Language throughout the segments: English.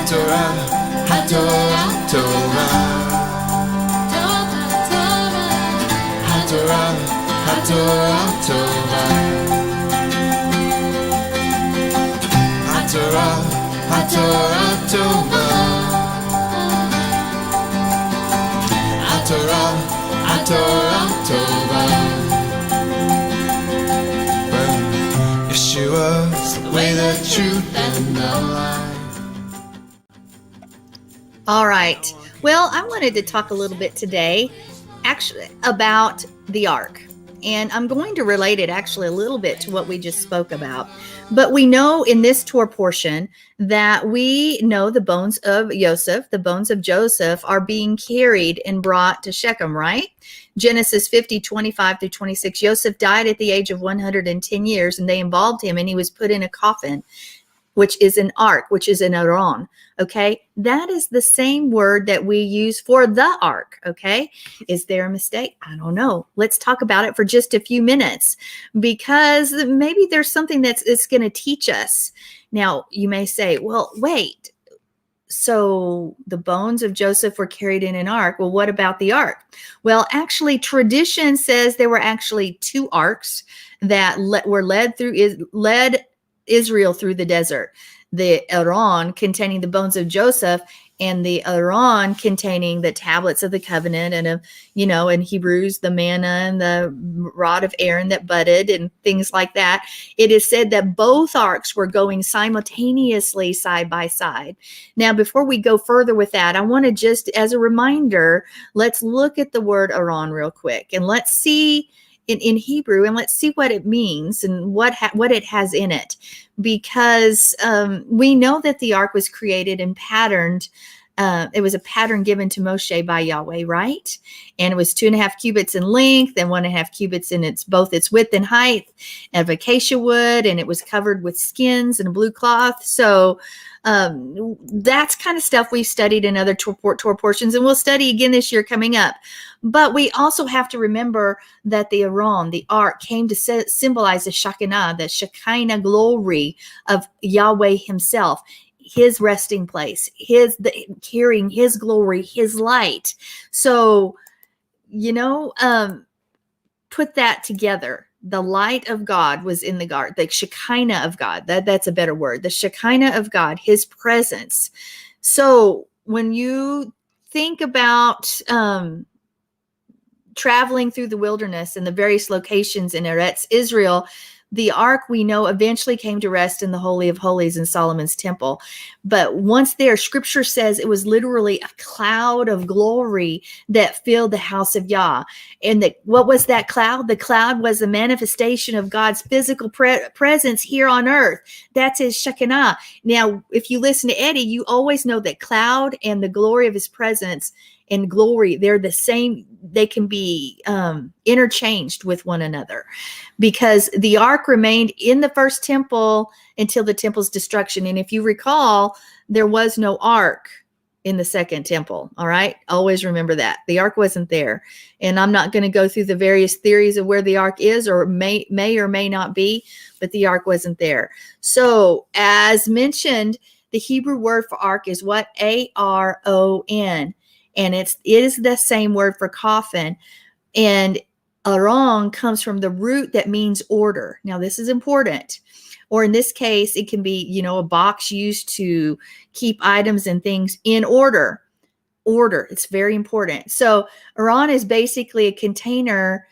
Torah, Torah, Torah, Torah, Torah, Torah, Torah, Torah, Torah, Torah, Torah. Yeshua's the way, the truth, and the life. All right. Well, I wanted to talk a little bit today actually about the ark. And I'm going to relate it actually a little bit to what we just spoke about. But we know in this Torah portion that we know the bones of Joseph, the bones of Joseph are being carried and brought to Shechem, right? Genesis 50:25-26. Joseph died at the age of 110 years, and they embalmed him, and he was put in a coffin, which is an ark, which is an aron. Okay, that is the same word that we use for the ark. Okay, is there a mistake? I don't know. Let's talk about it for just a few minutes, because maybe there's something it's going to teach us. Now, you may say, well, wait, so the bones of Joseph were carried in an ark. Well, what about the ark? Well, actually, tradition says there were actually two arks that were led Israel through the desert. The aron containing the bones of Joseph, and the aron containing the tablets of the covenant, and in Hebrews, the manna and the rod of Aaron that budded and things like that. It is said that both arks were going simultaneously side by side. Now, before we go further with that, I want to just, as a reminder, let's look at the word aron real quick, and let's see in Hebrew, and let's see what it means and what it has in it, because we know that the ark was created and patterned. It was a pattern given to Moshe by Yahweh, right? And it was 2.5 cubits in length and 1.5 cubits in both its width and height, of acacia wood, and it was covered with skins and a blue cloth. So that's kind of stuff we've studied in other Torah portions, and we'll study again this year coming up. But we also have to remember that the aron, the ark, came to symbolize the Shekinah glory of Yahweh himself, his resting place, carrying his glory, his light. So, put that together. The light of God was in the ark, the Shekinah of God. That's a better word. The Shekinah of God, his presence. So when you think about traveling through the wilderness and the various locations in Eretz Israel, the ark, we know, eventually came to rest in the Holy of Holies in Solomon's temple. But once there, scripture says it was literally a cloud of glory that filled the house of Yah. And what was that cloud? The cloud was the manifestation of God's physical presence here on earth. That's his Shekinah. Now, if you listen to Eddie, you always know that cloud and the glory of his presence and glory, they're the same. They can be interchanged with one another, because the ark remained in the first temple until the temple's destruction. And if you recall, there was no ark in the second temple. All right. Always remember that. The ark wasn't there. And I'm not going to go through the various theories of where the ark is or may or may not be, but the ark wasn't there. So as mentioned, the Hebrew word for ark is what? Aron. And it is the same word for coffin. And aron comes from the root that means order. Now, this is important. Or in this case, it can be, a box used to keep items and things in order. Order. It's very important. So aron is basically a container.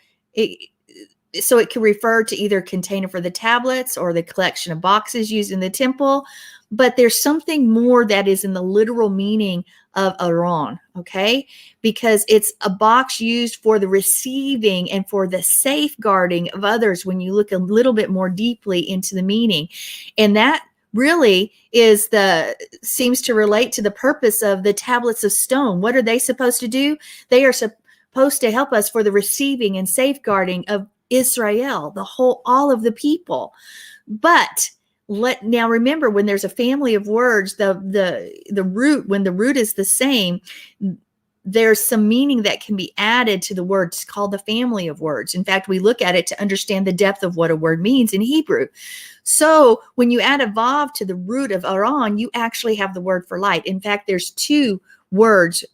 So it can refer to either a container for the tablets or the collection of boxes used in the temple. But there's something more that is in the literal meaning of aron, okay? Because it's a box used for the receiving and for the safeguarding of others when you look a little bit more deeply into the meaning. And that really seems to relate to the purpose of the tablets of stone. What are they supposed to do? They are supposed to help us for the receiving and safeguarding of Israel, all of the people. But now remember, when there's a family of words, the root, when the root is the same, there's some meaning that can be added to the word. It's called the family of words. In fact, we look at it to understand the depth of what a word means in Hebrew. So when you add a vav to the root of aron, you actually have the word for light. In fact, there's two words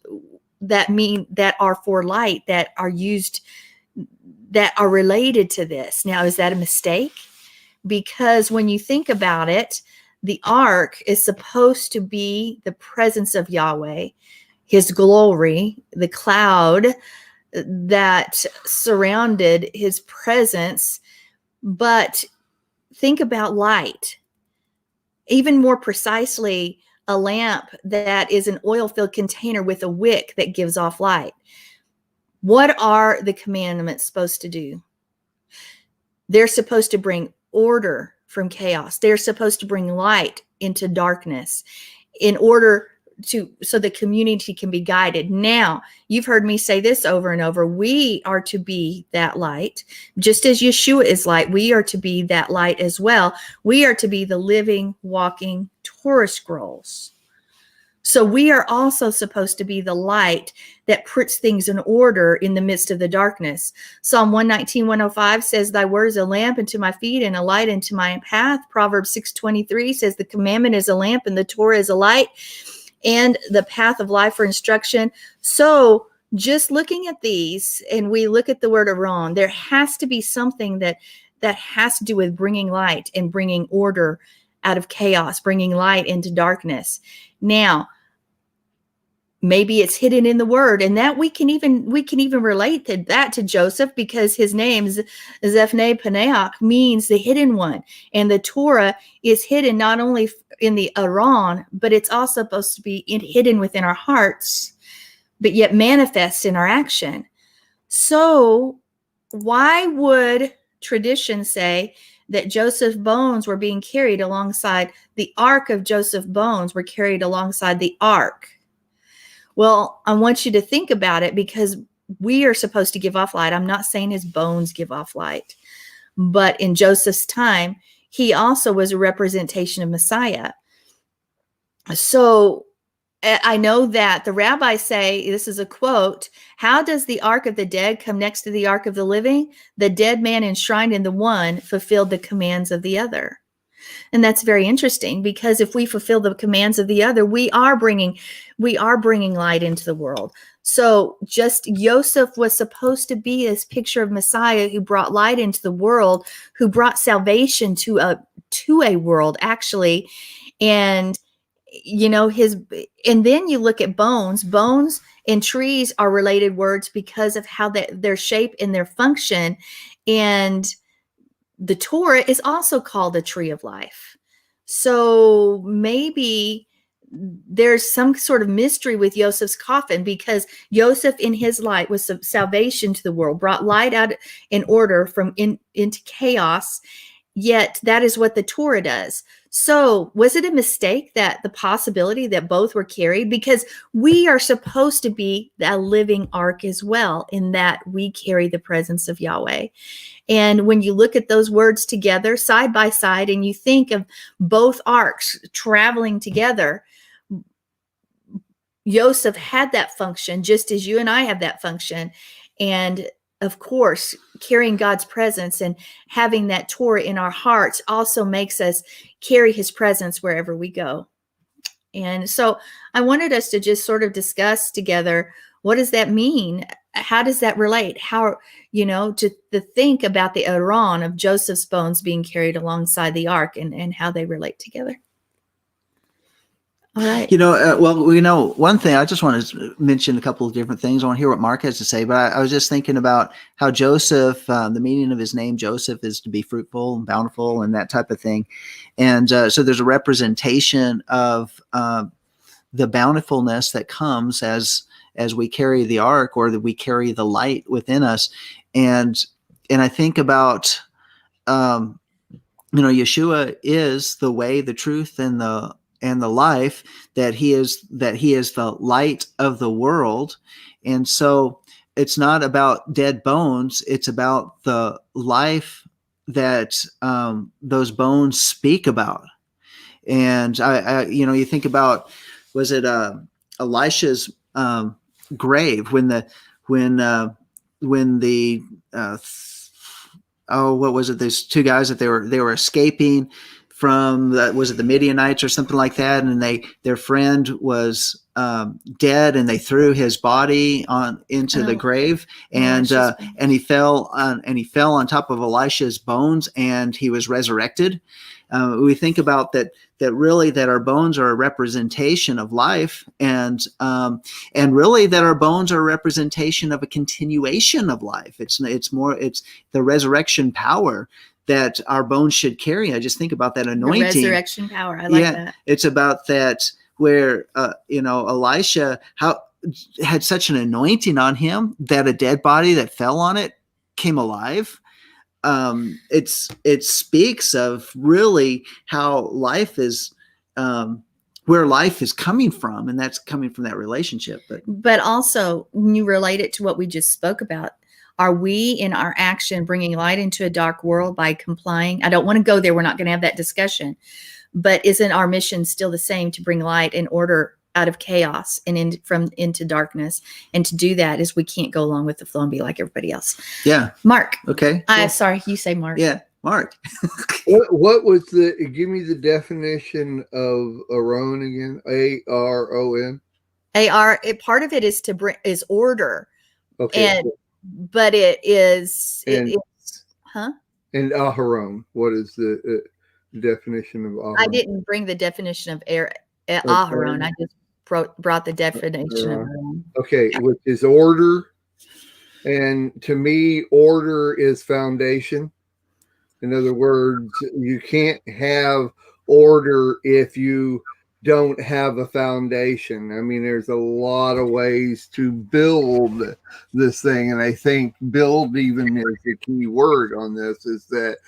that are for light that are used, that are related to this. Now, is that a mistake? Because when you think about it, the ark is supposed to be the presence of Yahweh, his glory, the cloud that surrounded his presence. But think about light. Even more precisely, a lamp that is an oil-filled container with a wick that gives off light. What are the commandments supposed to do? They're supposed to bring order from chaos. They're supposed to bring light into darkness in order so the community can be guided. Now, you've heard me say this over and over. We are to be that light. Just as Yeshua is light, we are to be that light as well. We are to be the living, walking Torah scrolls. So we are also supposed to be the light that puts things in order in the midst of the darkness. Psalm 119, 105 says, thy word is a lamp unto my feet and a light unto my path. Proverbs 6:23 says, the commandment is a lamp and the Torah is a light and the path of life for instruction. So just looking at these, and we look at the word aron, there has to be something that has to do with bringing light and bringing order out of chaos, bringing light into darkness. Now, maybe it's hidden in the word, and that we can even relate that to Joseph, because his name Zephne Paneach means the hidden one, and the Torah is hidden not only in the aron, but it's also supposed to be hidden within our hearts, but yet manifest in our action. So why would tradition say that Joseph's bones were being carried alongside the ark of Joseph's bones were carried alongside the ark? Well, I want you to think about it, because we are supposed to give off light. I'm not saying his bones give off light, but in Joseph's time, he also was a representation of Messiah. So I know that the rabbis say, this is a quote, how does the ark of the dead come next to the ark of the living? The dead man enshrined in the one fulfilled the commands of the other. And that's very interesting, because if we fulfill the commands of the other, we are bringing light into the world. So just Joseph was supposed to be this picture of Messiah who brought light into the world, who brought salvation to a world, actually. And and then you look at bones and trees are related words because of how their shape and their function. And the Torah is also called a tree of life. So maybe there's some sort of mystery with Joseph's coffin, because Joseph in his light was salvation to the world, brought light out in order into chaos. Yet that is what the Torah does. So was it a mistake that the possibility that both were carried? Because we are supposed to be a living ark as well, in that we carry the presence of Yahweh. And when you look at those words together side by side, and you think of both arks traveling together, Joseph had that function just as you and I have that function. And of course, carrying God's presence and having that Torah in our hearts also makes us carry his presence wherever we go. And so I wanted us to just sort of discuss together, what does that mean? How does that relate? How, to think about the aron of Joseph's bones being carried alongside the ark, and how they relate together. All right. One thing, I just want to mention a couple of different things. I want to hear what Mark has to say, but I was just thinking about how Joseph, the meaning of his name, Joseph, is to be fruitful and bountiful and that type of thing. And so there's a representation of the bountifulness that comes as we carry the ark, or that we carry the light within us. And I think about, Yeshua is the way, the truth, and the life, that he is the light of the world. And so it's not about dead bones. It's about the life that those bones speak about. And you think about, was it Elisha's grave when the what was it? There's two guys that they were escaping from the Midianites or something like that, and their friend was dead, and they threw his body into the grave, and he fell on top of Elisha's bones, and he was resurrected. We think about that really that our bones are a representation of life, and really that our bones are a representation of a continuation of life. It's the resurrection power that our bones should carry. I just think about that anointing. The resurrection power. I like that. It's about that where Elisha had such an anointing on him that a dead body that fell on it came alive. It speaks of really how life is, where life is coming from, and that's coming from that relationship. But also, when you relate it to what we just spoke about, are we in our action bringing light into a dark world by complying? I don't want to go there. We're not going to have that discussion. But isn't our mission still the same, to bring light and order out of chaos and into darkness? And to do that is we can't go along with the flow and be like everybody else. Yeah. Mark. Okay. Sorry, you say Mark. Yeah, Mark. What was give me the definition of aron again? ARON. Part of it is is order. Okay. But it is, and aron. What is the definition of aron? I didn't bring the definition of aron. I just brought the definition of aron. Okay, which is order. And to me, order is foundation. In other words, you can't have order if you don't have a foundation. I mean, there's a lot of ways to build this thing. And I think build even is the key word on this, is that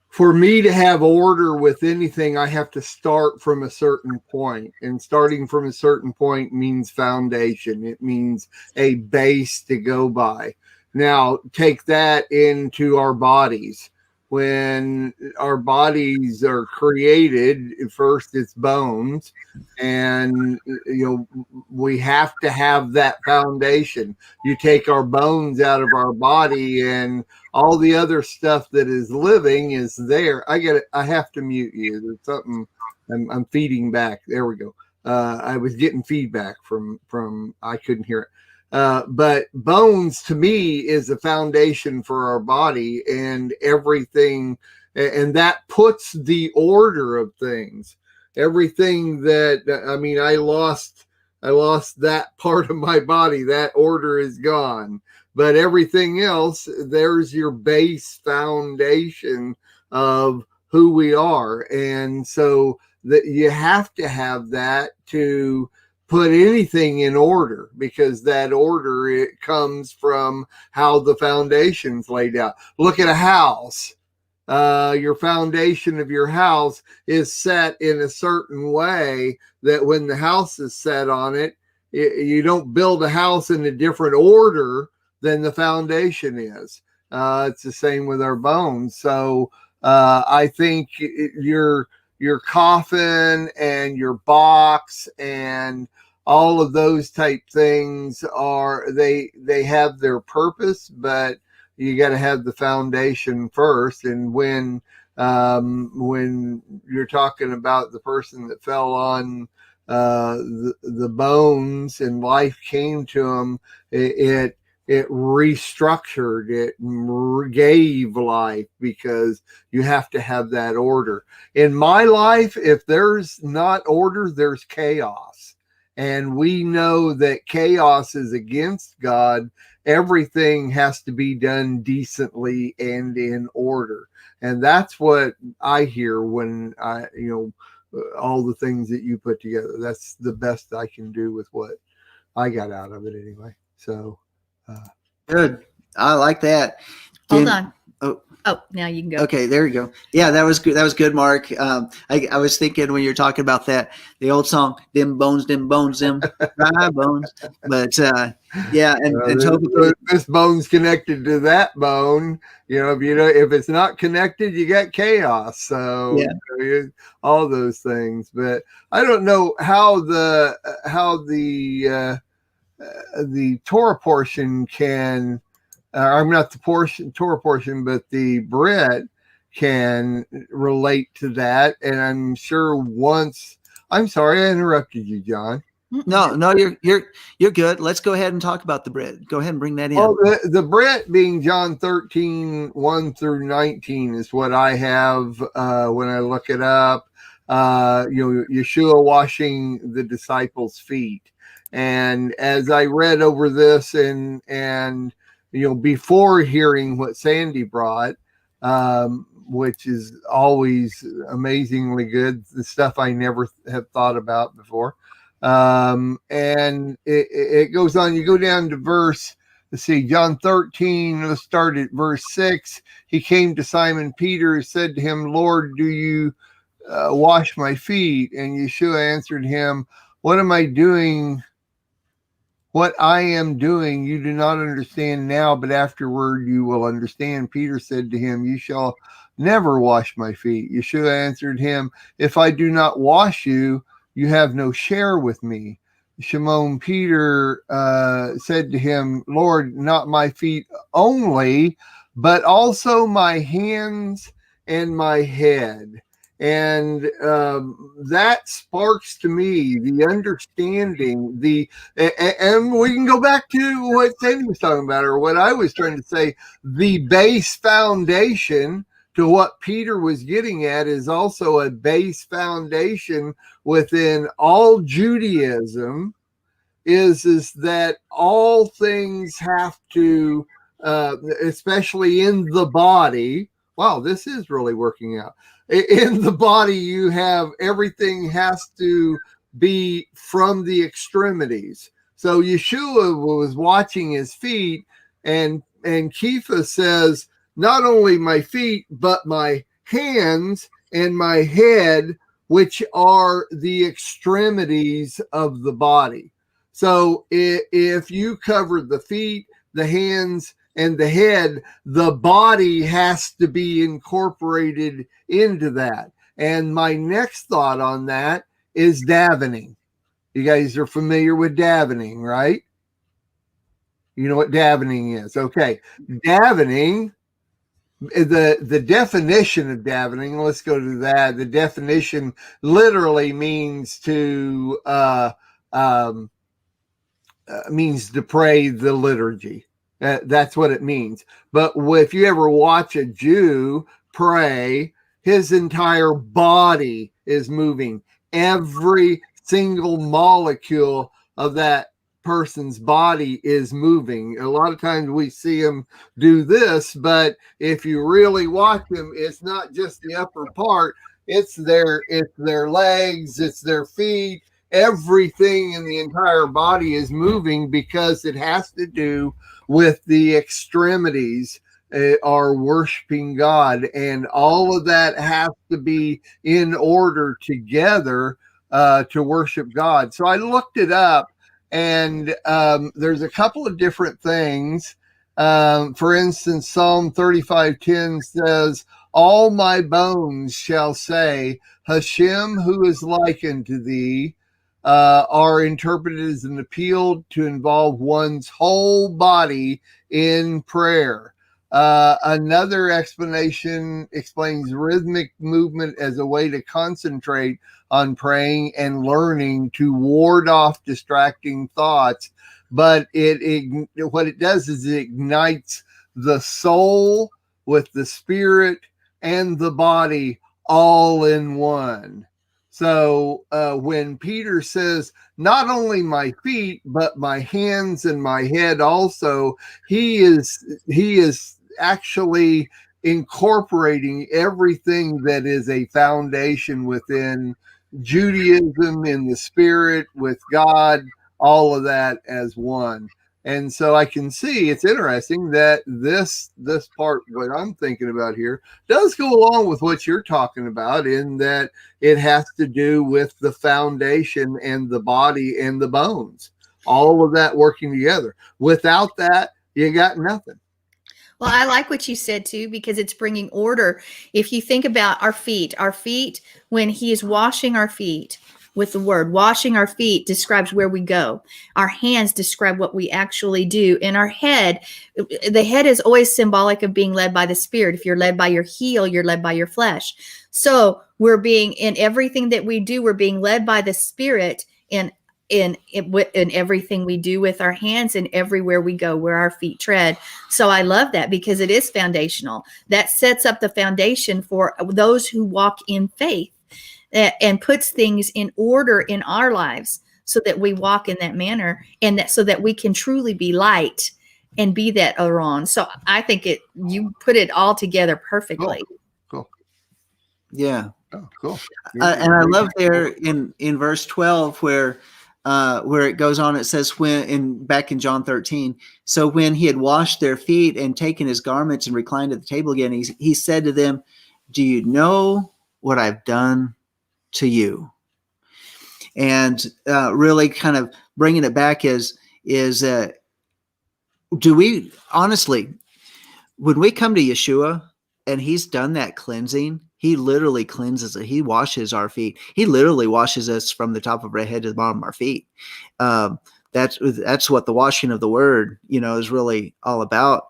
for me to have order with anything, I have to start from a certain point. And starting from a certain point means foundation. It means a base to go by. Now, take that into our bodies. When our bodies are created, first it's bones, and we have to have that foundation. You take our bones out of our body, and all the other stuff that is living is there. I have to mute you. There's something I'm feeding back. There we go. I was getting feedback from I couldn't hear it. But bones to me is a foundation for our body and everything. And that puts the order of things. Everything that, I lost that part of my body. That order is gone. But everything else, there's your base foundation of who we are. And so that you have to have that to put anything in order, because that order, it comes from how the foundation's laid out. Look at a house. Your foundation of your house is set in a certain way that when the house is set on it, you don't build a house in a different order than the foundation is. It's the same with our bones. So I think your coffin and your box and all of those type things they have their purpose, but you got to have the foundation first. And when you're talking about the person that fell on the bones and life came to them, it restructured, it gave life, because you have to have that order. In my life, if there's not order, there's chaos. And we know that chaos is against God. Everything has to be done decently and in order. And that's what I hear when all the things that you put together. That's the best I can do with what I got out of it anyway. So good. I like that. Hold on. Oh, now you can go. Okay, there you go. Yeah, that was good. That was good, Mark. I was thinking when you were talking about that, the old song, them bones, them dry bones. But yeah, and Toby, This bone's connected to that bone. If it's not connected, you got chaos. So yeah, all those things. But I don't know how the Torah portion can. I'm not the Torah portion, but the Brit can relate to that. And I'm sure once. I'm sorry, I interrupted you, John. no, you're good. Let's go ahead and talk about the Brit. Go ahead and bring that in. Well, the Brit being John 13, 1 through 19 is what I have when I look it up. Yeshua washing the disciples' feet. And as I read over this and before hearing what Sandi brought, which is always amazingly good, the stuff I never have thought about before. And it goes on. You go down to verse, let's see, John 13, let's start at verse 6. He came to Simon Peter, said to him, Lord, do you wash my feet? And Yeshua answered him, what I am doing, you do not understand now, but afterward you will understand. Peter said to him, you shall never wash my feet. Yeshua answered him, if I do not wash you, you have no share with me. Shimon Peter said to him, Lord, not my feet only, but also my hands and my head. And that sparks to me the understanding, and we can go back to what Sandi was talking about, or what I was trying to say, the base foundation to what Peter was getting at is also a base foundation within all Judaism is that all things have to, especially in the body. Wow, this is really working out. In the body, you have everything has to be from the extremities. So Yeshua was watching his feet, and Kepha says, not only my feet, but my hands and my head, which are the extremities of the body. So if you cover the feet, the hands, and the head, the body has to be incorporated into that. And my next thought on that is davening. You guys are familiar with davening, right? You know what davening is. Okay. Davening, the definition of davening, let's go to that. The definition literally means to pray the liturgy. That's what it means. But if you ever watch a Jew pray, his entire body is moving. Every single molecule of that person's body is moving. A lot of times we see them do this, but if you really watch them, it's not just the upper part. It's their legs, it's their feet. Everything in the entire body is moving because it has to do with the extremities are worshiping God, and all of that has to be in order together to worship God. So I looked it up, and there's a couple of different things. For instance, Psalm 35:10 says, all my bones shall say, Hashem, who is like unto thee, are interpreted as an appeal to involve one's whole body in prayer. Another explanation explains rhythmic movement as a way to concentrate on praying and learning to ward off distracting thoughts. But what it does is it ignites the soul with the spirit and the body all in one. So when Peter says, not only my feet, but my hands and my head also, he is actually incorporating everything that is a foundation within Judaism, in the spirit, with God, all of that as one. And so I can see it's interesting that this part, what I'm thinking about here, does go along with what you're talking about, in that it has to do with the foundation and the body and the bones, all of that working together. Without that, you got nothing. Well, I like what you said too, because it's bringing order. If you think about our feet, when he is washing our feet with the word, washing our feet describes where we go. Our hands describe what we actually do. And our head, the head is always symbolic of being led by the Spirit. If you're led by your heel, you're led by your flesh. So we're being, in everything that we do, we're being led by the Spirit in everything we do with our hands and everywhere we go, where our feet tread. So I love that, because it is foundational. That sets up the foundation for those who walk in faith, and puts things in order in our lives so that we walk in that manner, and that so that we can truly be light and be that aron. So I think you put it all together perfectly. Cool. Yeah. Oh, cool. And I love there in verse 12 where it goes on, it says, back in John 13, so when he had washed their feet and taken his garments and reclined at the table again, he said to them, do you know what I've done to you? And really kind of bringing it back is do we honestly, when we come to Yeshua and he's done that cleansing, he literally cleanses it. He washes our feet. He literally washes us from the top of our head to the bottom of our feet. That's what the washing of the word, is really all about.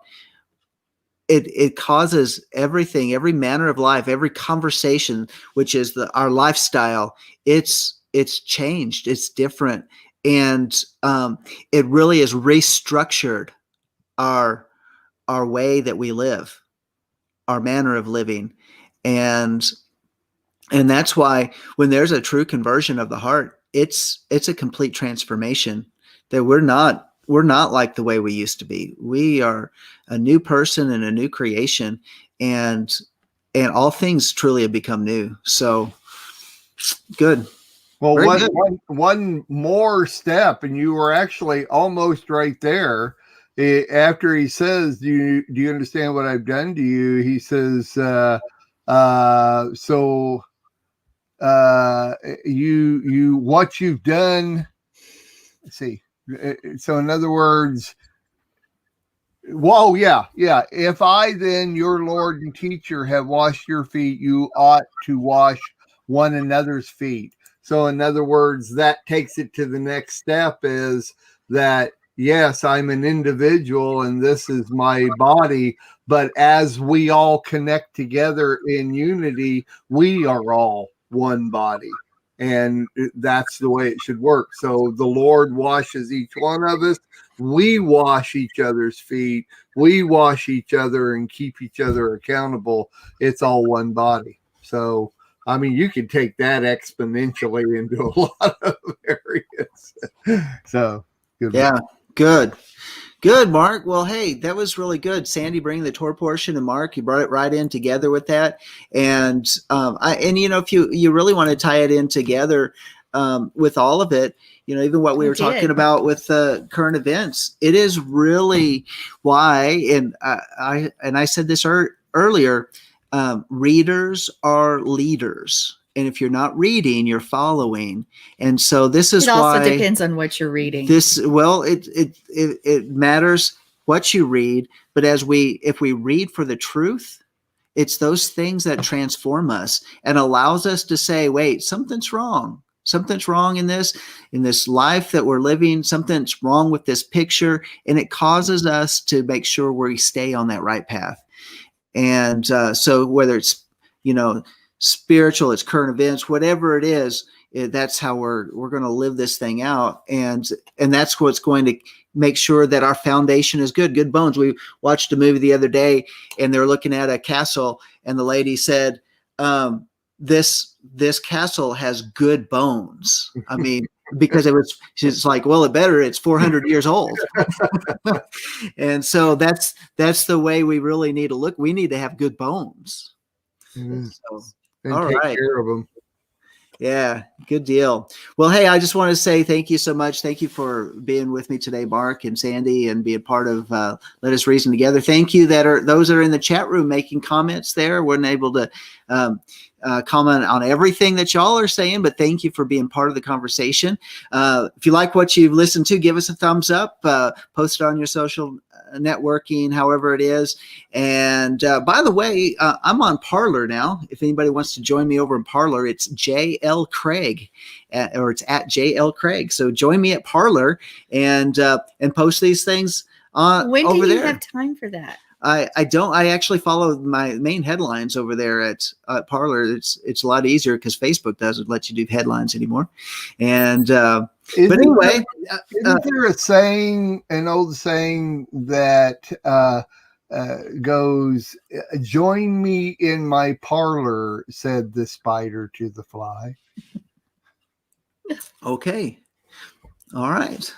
It causes everything, every manner of life, every conversation, which is our lifestyle. It's changed. It's different. And it really has restructured our way that we live, our manner of living. And that's why when there's a true conversion of the heart, it's a complete transformation, that we're not like the way we used to be. We are a new person and a new creation, and all things truly have become new. So good. Well, one more step, and you were actually almost right there. After he says, do you understand what I've done to you? He says, you what you've done. Let's see. So in other words, whoa, yeah. If I then, your Lord and teacher, have washed your feet, you ought to wash one another's feet. So in other words, that takes it to the next step, is that, yes, I'm an individual and this is my body, but as we all connect together in unity, we are all one body. And that's the way it should work. So the Lord washes each one of us. We wash each other's feet. We wash each other and keep each other accountable. It's all one body. So, I mean, you could take that exponentially into a lot of areas. So, good. Yeah, good. Good, Mark. Well, hey, that was really good. Sandi bringing the Torah portion, and Mark, you brought it right in together with that. And if you really want to tie it in together with all of it, even what we were talking about with current events, it is really why. And I said this earlier. Readers are leaders. And if you're not reading, you're following. And so this is why. It also depends on what you're reading. It matters what you read. But if we read for the truth, it's those things that transform us and allows us to say, wait, something's wrong. Something's wrong in this life that we're living. Something's wrong with this picture. And it causes us to make sure we stay on that right path. And so whether it's, spiritual, it's current events, whatever it is, that's how we're going to live this thing out. And that's what's going to make sure that our foundation is good bones. We watched a movie the other day and they're looking at a castle and the lady said, this castle has good bones. I mean, because she's like, well, it's 400 years old. And so that's the way we really need to look. We need to have good bones. Mm-hmm. So, and all take right. care of them. Yeah, good deal. Well, hey, I just want to say thank you so much. Thank you for being with me today, Mark and Sandy, and being part of Let Us Reason Together. Thank you those that are in the chat room making comments there. Wasn't able to comment on everything that y'all are saying, but thank you for being part of the conversation. If you like what you've listened to, give us a thumbs up, post it on your social networking, however it is. And by the way, I'm on Parler now. If anybody wants to join me over in Parler, it's JL Craig, or it's at JL Craig. So join me at Parler and post these things When do over you there. have time for that? I don't. I actually follow my main headlines over there at Parler. It's a lot easier because Facebook doesn't let you do headlines anymore. And but anyway, isn't there a saying, an old saying that goes, "Join me in my parlor," said the spider to the fly. okay, all right,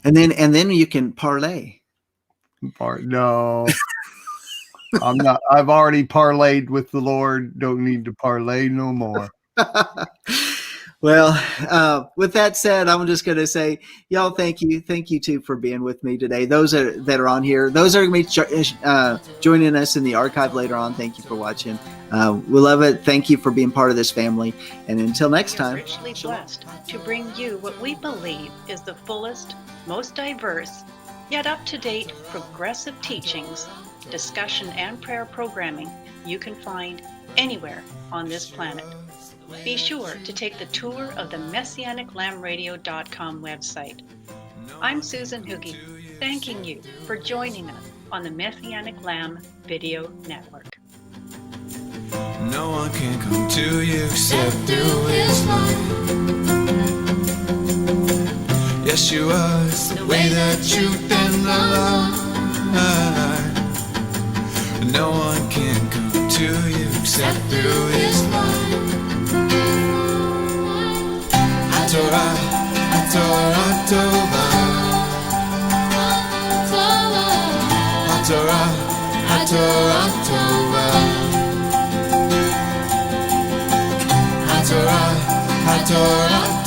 and then you can parlay. No, I'm not. I've already parlayed with the Lord. Don't need to parlay no more. Well, with that said, I'm just going to say, y'all, thank you too for being with me today. Those that are on here, those are going to be joining us in the archive later on. Thank you for watching. We love it. Thank you for being part of this family. And until next We're time, richly blessed to bring you what we believe is the fullest, most diverse, yet up-to-date progressive teachings, discussion, and prayer programming you can find anywhere on this planet. Be sure to take the tour of the MessianicLambRadio.com website. I'm Susan Hoogie, thanking you for joining us on the Messianic Lamb Video Network. No one can come to you except through His love. Yeshua is the way, the truth, and the life. No one can come to you except through His love. Torah, Torah, Torah, Torah, Torah, Torah, Torah, Torah.